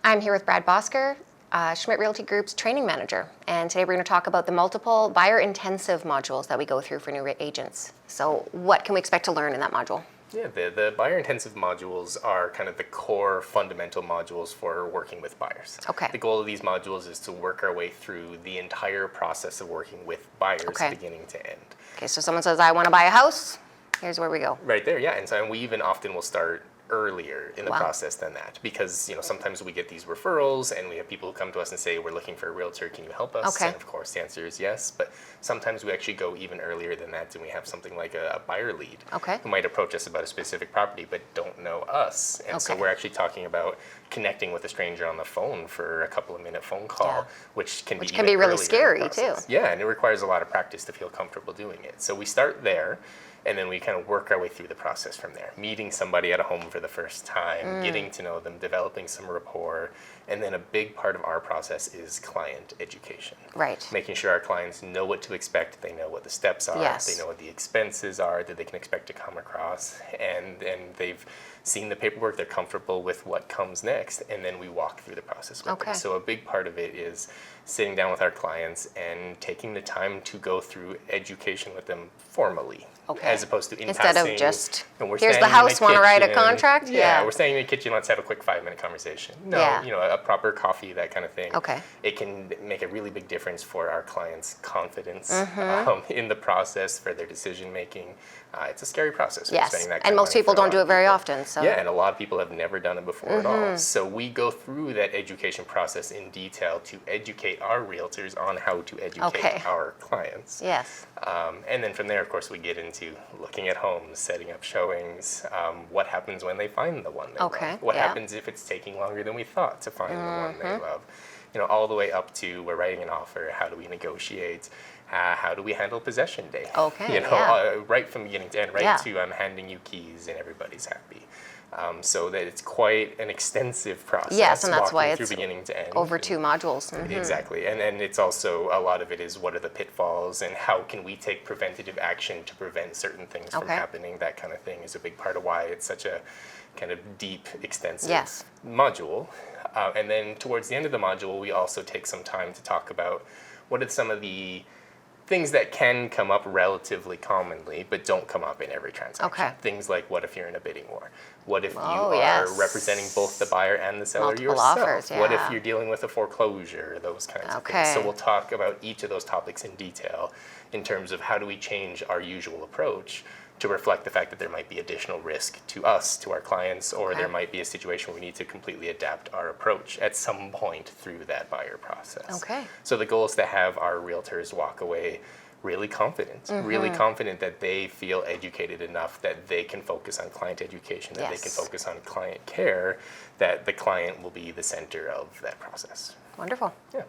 I'm here with Brad Bosker, Schmidt Realty Group's Training Manager, and today we're going to talk about the multiple buyer-intensive modules that we go through for new agents. So what can we expect to learn in that module? Yeah, the buyer-intensive modules are kind of the core fundamental modules for working with buyers. Okay. The goal of these modules is to work our way through the entire process of working with buyers, beginning to end. Okay, so someone says, I want to buy a house. Here's where we go. Right there, yeah. And we even often will start earlier in the process than that, because sometimes we get these referrals and we have people who come to us and say, we're looking for a realtor, can you help us? Okay. And of course the answer is yes, but sometimes we actually go even earlier than that, and we have something like a buyer lead who might approach us about a specific property but don't know us, and so we're actually talking about connecting with a stranger on the phone for a couple of minute phone call, which can be really scary too. Yeah, and it requires a lot of practice to feel comfortable doing it. So we start there, and then we kind of work our way through the process from there. Meeting somebody at a home for the first time, getting to know them, developing some rapport, and then a big part of our process is client education. Right. Making sure our clients know what to expect, they know what the steps are, they know what the expenses are that they can expect to come across, and they've seen the paperwork, they're comfortable with what comes next, and then we walk through the process with them. So a big part of it is sitting down with our clients and taking the time to go through education with them formally, as opposed to instead of just, here's the house, want to write a contract? Yeah, we're standing in the kitchen, let's have a quick 5-minute conversation. No, a proper coffee, that kind of thing. It can make a really big difference for our clients' confidence in the process, for their decision making. It's a scary process. Yes, and most people don't do it very often. So. Yeah, and a lot of people have never done it before at all. So we go through that education process in detail to educate our realtors on how to educate our clients. Yes. And then from there, of course, we get into looking at homes, setting up showings, what happens when they find the one they love, what happens if it's taking longer than we thought to find the one they love, all the way up to we're writing an offer, how do we negotiate, how do we handle possession day? Right from beginning to end, to I'm handing you keys and everybody's happy. So that it's quite an extensive process. Yes, and that's why it's beginning to end. Over 2 modules. Exactly, and then it's also, a lot of it is what are the pitfalls and how can we take preventative action to prevent certain things from happening. That kind of thing is a big part of why it's such a kind of deep, extensive module. And then towards the end of the module, we also take some time to talk about what are some of the things that can come up relatively commonly, but don't come up in every transaction. Things like, what if you're in a bidding war? What if you are representing both the buyer and the seller yourself? Offers, What if you're dealing with a foreclosure? Those kinds of things. So we'll talk about each of those topics in detail in terms of how do we change our usual approach to reflect the fact that there might be additional risk to us, to our clients, or there might be a situation where we need to completely adapt our approach at some point through that buyer process. So the goal is to have our realtors walk away really confident, really confident that they feel educated enough that they can focus on client education, that they can focus on client care, that the client will be the center of that process. Wonderful. Yeah.